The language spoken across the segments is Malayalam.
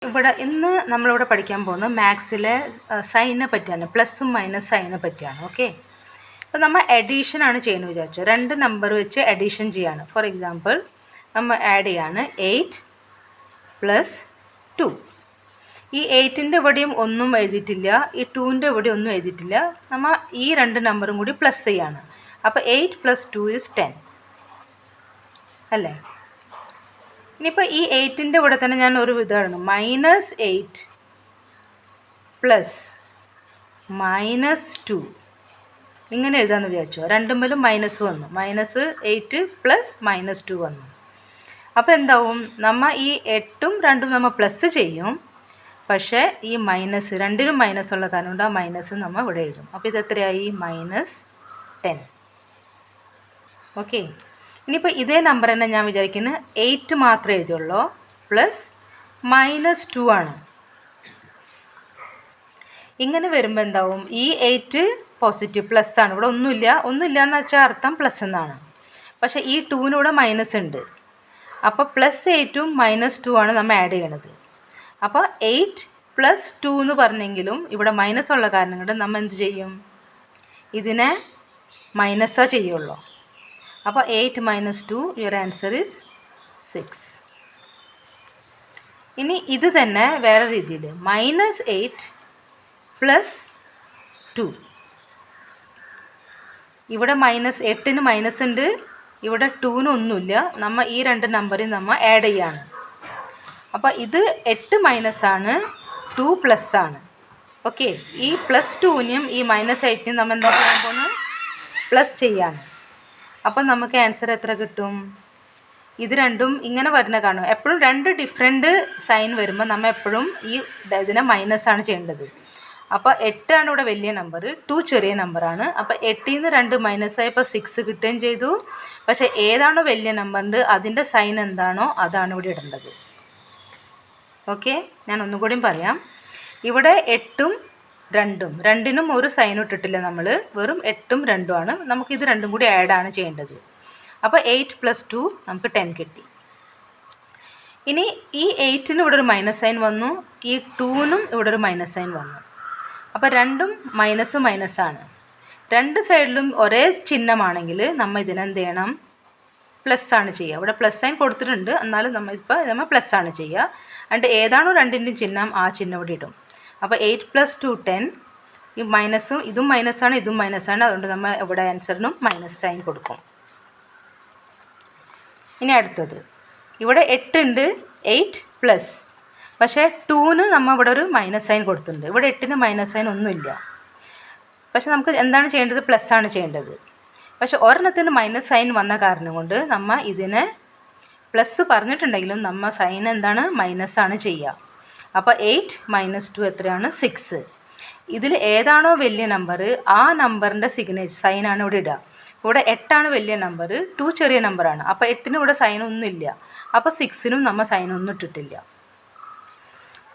ഇവിടെ ഇന്ന് നമ്മളിവിടെ പഠിക്കാൻ പോകുന്നത് മാത്സിലെ സൈനെ പറ്റിയാണ്, പ്ലസും മൈനസ് സൈനെ പറ്റിയാണ്. ഓക്കെ, അപ്പോൾ നമ്മൾ അഡീഷനാണ് ചെയ്യുന്നത് വിചാരിച്ചു. രണ്ട് നമ്പർ വെച്ച് അഡീഷൻ ചെയ്യാണ്. ഫോർ എക്സാമ്പിൾ നമ്മൾ ആഡ് ചെയ്യാണ് 8 + 2. ഈ 8ൻ്റെ ഇവിടെയും ഒന്നും എഴുതിയിട്ടില്ല, ഈ 2ൻ്റെ ഇവിടെ ഒന്നും എഴുതിയിട്ടില്ല. നമ്മൾ ഈ രണ്ട് നമ്പറും കൂടി പ്ലസ് ചെയ്യാണ്. അപ്പോൾ 8 + 2 = 10 അല്ലേ. ഇനിയിപ്പോൾ ഈ 8ൻ്റെ ഇവിടെ തന്നെ ഞാൻ ഒരു ഇതാണ് -8 + -2 ഇങ്ങനെ എഴുതാമെന്ന് വിചാരിച്ചു. രണ്ടുമ്പോഴും മൈനസ് വന്നു, -8 + -2 വന്നു. അപ്പോൾ എന്താവും, നമ്മൾ ഈ 8ഉം 2ഉം നമ്മൾ പ്ലസ് ചെയ്യും, പക്ഷേ ഈ മൈനസ് രണ്ടിനും മൈനസ് ഉള്ള കാരണം കൊണ്ട് ആ മൈനസ് നമ്മൾ ഇവിടെ എഴുതും. അപ്പോൾ ഇത് എത്രയായി? -10. ഓക്കെ, ഇനിയിപ്പോൾ ഇതേ നമ്പർ തന്നെ ഞാൻ വിചാരിക്കുന്നത് 8 മാത്രമേ എഴുതിയുള്ളൂ, +-2 ആണ്. ഇങ്ങനെ വരുമ്പോൾ എന്താവും, ഈ 8 പോസിറ്റീവ് പ്ലസ് ആണ്, ഇവിടെ ഒന്നുമില്ല എന്ന് വെച്ചാൽ അർത്ഥം പ്ലസ് എന്നാണ്. പക്ഷേ ഈ 2-ന് മൈനസ് ഉണ്ട്. അപ്പോൾ +8ഉം -2 ആണ് നമ്മൾ ആഡ് ചെയ്യണത്. അപ്പോൾ 8 + 2 എന്ന് പറഞ്ഞെങ്കിലും ഇവിടെ മൈനസ് ഉള്ള കാരണം കൊണ്ട് നമ്മൾ എന്ത് ചെയ്യും, ഇതിനെ മൈനസാ ചെയ്യുള്ളൂ. അപ്പോൾ 8 - 2, യുവർ ആൻസർ ഈസ് 6. ഇനി ഇത് തന്നെ വേറെ രീതിയിൽ -8 + 2. ഇവിടെ -8ന് മൈനസ് ഉണ്ട്, ഇവിടെ 2-ന് ഒന്നുമില്ല. നമ്മൾ ഈ രണ്ട് നമ്പറിൽ നമ്മൾ ആഡ് ചെയ്യാണ്. അപ്പോൾ ഇത് 8 മൈനസാണ്, 2 പ്ലസ് ആണ്. ഓക്കെ, ഈ +2-നും ഈ -8-നും നമ്മൾ എന്താ ചെയ്യാൻ പോകുന്നത്, പ്ലസ് ചെയ്യാണ്. അപ്പം നമുക്ക് ആൻസർ എത്ര കിട്ടും? ഇത് രണ്ടും ഇങ്ങനെ വരുന്ന കാണും. എപ്പോഴും രണ്ട് ഡിഫറെൻറ്റ് സൈൻ വരുമ്പോൾ നമ്മൾ എപ്പോഴും ഈ ഇതിനെ മൈനസാണ് ചെയ്യേണ്ടത്. അപ്പോൾ 8 ആണ് ഇവിടെ വലിയ നമ്പർ, 2 ചെറിയ നമ്പറാണ്. അപ്പോൾ 8-ന്ന് 2 മൈനസായപ്പോൾ 6 കിട്ടുകയും ചെയ്തു. പക്ഷേ ഏതാണോ വലിയ നമ്പറിൻ്റെ അതിൻ്റെ സൈൻ എന്താണോ അതാണ് ഇവിടെ ഇടേണ്ടത്. ഓക്കെ, ഞാൻ ഒന്നുകൂടിയും പറയാം. ഇവിടെ 8ഉം 2ഉം, രണ്ടിനും ഒരു സൈൻ ഇട്ടിട്ടില്ല നമ്മൾ, വെറും 8ഉം 2ഉം ആണ്. നമുക്കിത് രണ്ടും കൂടി ആഡാണ് ചെയ്യേണ്ടത്. അപ്പോൾ 8 + 2 നമുക്ക് 10 കിട്ടി. ഇനി ഈ 8-ന് ഇവിടെ ഒരു മൈനസ് സൈൻ വന്നു, ഈ 2-നും ഇവിടെ ഒരു മൈനസ് സൈൻ വന്നു. അപ്പോൾ രണ്ടും മൈനസാണ്. രണ്ട് സൈഡിലും ഒരേ ചിഹ്നമാണെങ്കിൽ നമ്മൾ ഇതിനെന്ത് ചെയ്യണം, പ്ലസ് ആണ് ചെയ്യുക. ഇവിടെ പ്ലസ് സൈൻ കൊടുത്തിട്ടുണ്ട്, എന്നാലും നമ്മൾ പ്ലസ് ആണ് ചെയ്യുക. എന്നിട്ട് ഏതാണോ രണ്ടിൻ്റെയും ചിഹ്നം ആ ചിഹ്നം ഇവിടെ ഇടും. അപ്പോൾ 8 + 2 10. ഈ മൈനസും ഇതും മൈനസാണ്, ഇതും മൈനസാണ്, അതുകൊണ്ട് നമ്മൾ ഇവിടെ ആൻസറിനും മൈനസ് സൈൻ കൊടുക്കും. ഇനി അടുത്തത്, ഇവിടെ 8 ഉണ്ട്, 8+, പക്ഷേ 2-ന് നമ്മൾ ഇവിടെ ഒരു മൈനസ് സൈൻ കൊടുത്തിട്ടുണ്ട്. ഇവിടെ 8-ന് മൈനസ് സൈൻ ഒന്നുമില്ല. പക്ഷെ നമുക്ക് എന്താണ് ചെയ്യേണ്ടത്, പ്ലസ് ആണ് ചെയ്യേണ്ടത്. പക്ഷെ ഒരെണ്ണത്തിന് മൈനസ് സൈൻ വന്ന കാരണം കൊണ്ട് നമ്മൾ ഇതിനെ പ്ലസ് പറഞ്ഞിട്ടുണ്ടെങ്കിലും നമ്മൾ സൈൻ എന്താണ്, മൈനസാണ് ചെയ്യുക. അപ്പോൾ 8 - 2 എത്രയാണ്, 6. ഇതിൽ ഏതാണോ വലിയ നമ്പർ ആ നമ്പറിൻ്റെ സൈനാണ് ഇവിടെ ഇടുക. ഇവിടെ 8 ആണ് വലിയ നമ്പർ, 2 ചെറിയ നമ്പറാണ്. അപ്പോൾ 8-ന് ഇവിടെ സൈനൊന്നുമില്ല. അപ്പോൾ 6-നും നമ്മൾ സൈനൊന്നും ഇട്ടിട്ടില്ല.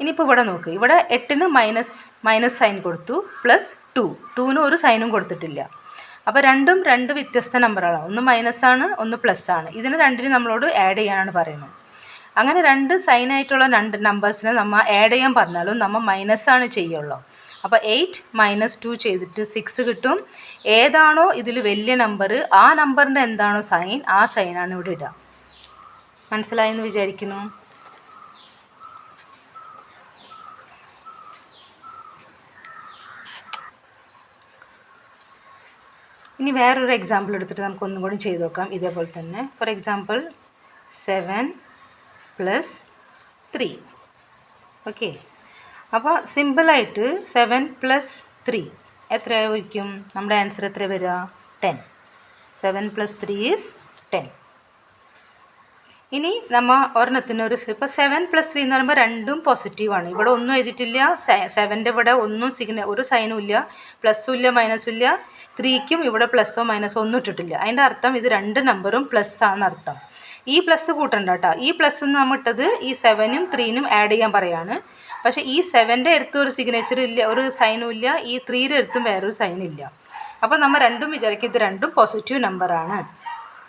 ഇനിയിപ്പോൾ ഇവിടെ നോക്ക്, ഇവിടെ 8-ന് മൈനസ് സൈൻ കൊടുത്തു, +2, 2-ന് ഒരു സൈനും കൊടുത്തിട്ടില്ല. അപ്പോൾ രണ്ടും രണ്ട് വ്യത്യസ്ത നമ്പറുകളാണ്, ഒന്ന് മൈനസാണ്, ഒന്ന് പ്ലസ് ആണ്. ഇതിന് രണ്ടിനും നമ്മളോട് ആഡ് ചെയ്യാനാണ് പറയുന്നത്. അങ്ങനെ രണ്ട് സൈനായിട്ടുള്ള രണ്ട് നമ്പേഴ്സിനെ നമ്മൾ ആഡ് ചെയ്യാൻ പറഞ്ഞാലും നമ്മൾ മൈനസാണ് ചെയ്യുള്ളൂ. അപ്പോൾ 8 - 2 ചെയ്തിട്ട് 6 കിട്ടും. ഏതാണോ ഇതിൽ വലിയ നമ്പർ ആ നമ്പറിൻ്റെ എന്താണോ സൈൻ ആ സൈനാണ് ഇവിടെ ഇടുക. മനസ്സിലായെന്ന് വിചാരിക്കുന്നു. ഇനി വേറൊരു എക്സാമ്പിൾ എടുത്തിട്ട് നമുക്ക് ഒന്നും കൂടി ചെയ്ത് നോക്കാം ഇതേപോലെ തന്നെ. For example 7 + 3. ഓക്കെ, അപ്പോൾ സിമ്പിളായിട്ട് 7 + 3 എത്രയായിരിക്കും, നമ്മുടെ ആൻസർ എത്ര വരിക, 10. 7 + 3 = 10. ഇനി നമ്മൾ ഒരെണ്ണത്തിന് ഇപ്പോൾ 7 + 3 എന്ന് പറയുമ്പോൾ രണ്ടും പോസിറ്റീവാണ്. ഇവിടെ ഒന്നും എഴുതിയിട്ടില്ല, 7ൻ്റെ ഇവിടെ ഒന്നും ഒരു സൈനും ഇല്ല, പ്ലസ്സും ഇല്ല മൈനസും ഇല്ല. 3-ക്കും ഇവിടെ പ്ലസ്സോ മൈനസോ ഒന്നും ഇട്ടിട്ടില്ല. അതിൻ്റെ അർത്ഥം ഇത് രണ്ട് നമ്പറും പ്ലസ് ആണെന്ന് അർത്ഥം. ഈ പ്ലസ് കൂട്ടണ്ട കേട്ടോ. ഈ പ്ലസ് നമ്മൾ ഇട്ടത് ഈ 7-നും 3-നും ആഡ് ചെയ്യാൻ പറയാണ്. പക്ഷേ ഈ 7ൻ്റെ അടുത്ത് ഒരു സിഗ്നേച്ചർ ഇല്ല, ഒരു സൈനും ഇല്ല. ഈ 3-യുടെ അടുത്തും വേറൊരു സൈൻ ഇല്ല. അപ്പോൾ നമ്മൾ രണ്ടും വിചാരിക്കും ഇത് രണ്ടും പോസിറ്റീവ് നമ്പറാണ്.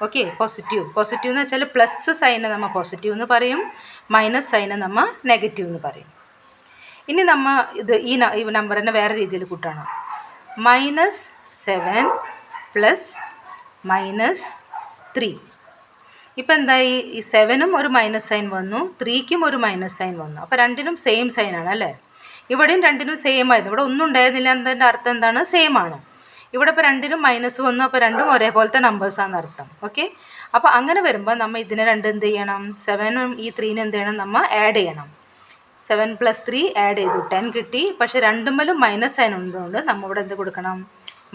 ഓക്കെ. പോസിറ്റീവ് എന്ന് വെച്ചാൽ പ്ലസ് സൈനെ നമ്മൾ പോസിറ്റീവ് എന്ന് പറയും, മൈനസ് സൈനെ നമ്മൾ നെഗറ്റീവ് എന്ന് പറയും. ഇനി നമ്മൾ ഇത് ഈ നമ്പറിനെ വേറെ രീതിയിൽ കൂട്ടണം. -7 + -3. ഇപ്പം എന്തായി? ഈ 7-നും ഒരു മൈനസ് സൈൻ വന്നു, 3-ക്കും ഒരു മൈനസ് സൈൻ വന്നു. അപ്പോൾ രണ്ടിനും സെയിം സൈനാണ് അല്ലേ? ഇവിടെയും രണ്ടിനും സെയിം ആയിരുന്നു. ഇവിടെ ഒന്നും ഉണ്ടായിരുന്നില്ല എന്നതിൻ്റെ അർത്ഥം എന്താണ്? സെയിം ആണ്. ഇവിടെ ഇപ്പോൾ രണ്ടിനും മൈനസ് വന്നു, അപ്പോൾ രണ്ടും ഒരേപോലത്തെ നമ്പേഴ്സാണെന്ന് അർത്ഥം. ഓക്കെ. അപ്പോൾ അങ്ങനെ വരുമ്പോൾ നമ്മൾ ഇതിനെ രണ്ട് എന്ത് ചെയ്യണം? 7-നും ഈ 3-നും എന്ത് ചെയ്യണം? നമ്മൾ ആഡ് ചെയ്യണം. 7 + 3 ആഡ് ചെയ്തു, 10 കിട്ടി. പക്ഷെ രണ്ടുമ്മലും മൈനസ് സൈൻ ഉള്ളതുകൊണ്ട് നമ്മൾ ഇവിടെ എന്ത് കൊടുക്കണം?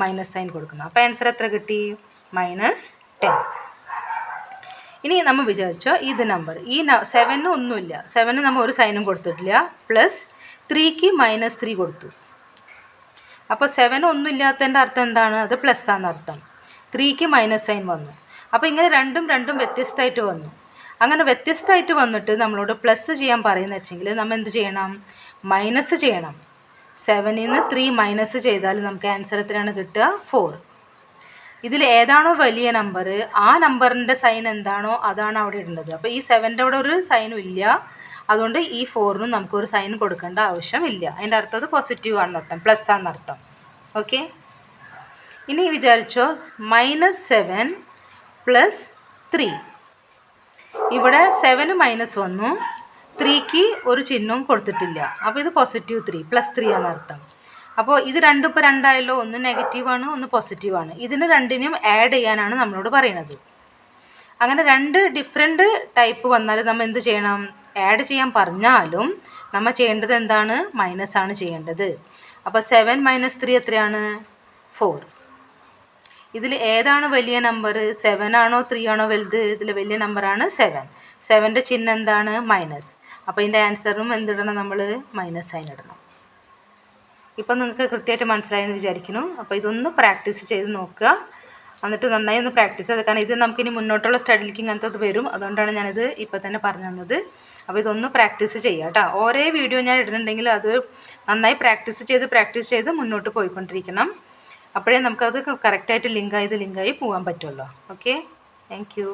മൈനസ് സൈൻ കൊടുക്കണം. അപ്പോൾ ആൻസർ എത്ര കിട്ടി? -10. ഇനി നമ്മൾ വിചാരിച്ചോ ഇത് നമ്പർ ഈ 7-ന് ഒന്നുമില്ല, 7-ന് നമ്മൾ ഒരു സൈനും കൊടുത്തിട്ടില്ല, പ്ലസ് 3-ക്ക് -3 കൊടുത്തു. അപ്പോൾ 7 ഒന്നും ഇല്ലാത്തതിൻ്റെ അർത്ഥം എന്താണ്? അത് പ്ലസ് ആണെന്ന് അർത്ഥം. 3-ക്ക് മൈനസ് സൈൻ വന്നു. അപ്പോൾ ഇങ്ങനെ രണ്ടും വ്യത്യസ്തമായിട്ട് വന്നു. അങ്ങനെ വ്യത്യസ്തമായിട്ട് വന്നിട്ട് നമ്മളോട് പ്ലസ് ചെയ്യാൻ പറയുന്ന വെച്ചെങ്കിൽ നമ്മൾ എന്ത് ചെയ്യണം? മൈനസ് ചെയ്യണം. 7-ന് 3 മൈനസ് ചെയ്താൽ നമുക്ക് ആൻസർ എത്രയാണ് കിട്ടുക? 4. ഇതിൽ ഏതാണോ വലിയ നമ്പർ ആ നമ്പറിൻ്റെ സൈൻ എന്താണോ അതാണ് അവിടെ ഇടേണ്ടത്. അപ്പോൾ ഈ 7ൻ്റെ അവിടെ ഒരു സൈനും ഇല്ല, അതുകൊണ്ട് ഈ 4-നും നമുക്കൊരു സൈൻ കൊടുക്കേണ്ട ആവശ്യമില്ല. അതിൻ്റെ അർത്ഥം അത് പോസിറ്റീവ് ആണെന്നർത്ഥം, പ്ലസ് ആണെന്നർത്ഥം. ഓക്കെ. ഇനി വിചാരിച്ചോ -7 + 3. ഇവിടെ 7 മൈനസ് വന്നു, 3-ക്ക് ഒരു ചിഹ്നവും കൊടുത്തിട്ടില്ല. അപ്പോൾ ഇത് +3 +3 ആണെന്നർത്ഥം. അപ്പോൾ ഇത് രണ്ടും ഇപ്പോൾ രണ്ടായല്ലോ, ഒന്ന് നെഗറ്റീവാണ്, ഒന്ന് പോസിറ്റീവാണ്. ഇതിന് രണ്ടിനും ആഡ് ചെയ്യാനാണ് നമ്മളോട് പറയുന്നത്. അങ്ങനെ രണ്ട് ഡിഫറെൻറ്റ് ടൈപ്പ് വന്നാൽ നമ്മൾ എന്ത് ചെയ്യണം? ആഡ് ചെയ്യാൻ പറഞ്ഞാലും നമ്മൾ ചെയ്യേണ്ടത് എന്താണ്? മൈനസ് ആണ് ചെയ്യേണ്ടത്. അപ്പോൾ 7 - 3 എത്രയാണ്? 4. ഇതിൽ ഏതാണ് വലിയ നമ്പർ? 7 ആണോ 3 ആണോ വലുത്? ഇതിൽ വലിയ നമ്പറാണ് 7. 7ൻ്റെ ചിഹ്നം എന്താണ്? മൈനസ്. അപ്പോൾ ഇതിൻ്റെ ആൻസറും എന്തിടണം? നമ്മൾ മൈനസ് സൈൻ ഇടണം. ഇപ്പം നിങ്ങൾക്ക് കൃത്യമായിട്ട് മനസ്സിലായെന്ന് വിചാരിക്കുന്നു. അപ്പോൾ ഇതൊന്ന് പ്രാക്ടീസ് ചെയ്ത് നോക്കുക, എന്നിട്ട് നന്നായി ഒന്ന് പ്രാക്ടീസ് ചെയ്ത്, കാരണം ഇത് നമുക്കിനി മുന്നോട്ടുള്ള സ്റ്റഡിയിലേക്ക് ഇങ്ങനത്തെ വരും. അതുകൊണ്ടാണ് ഞാനിത് ഇപ്പം തന്നെ പറഞ്ഞു തന്നത്. അപ്പോൾ ഇതൊന്ന് പ്രാക്ടീസ് ചെയ്യുക കേട്ടോ. ഓരോ വീഡിയോ ഞാൻ ഇടുന്നുണ്ടെങ്കിൽ അത് നന്നായി പ്രാക്ടീസ് ചെയ്ത് മുന്നോട്ട് പോയിക്കൊണ്ടിരിക്കണം. അപ്പോഴേ നമുക്കത് കറക്റ്റായിട്ട് ലിങ്കായി പോകാൻ പറ്റുമല്ലോ. Okay, thank you.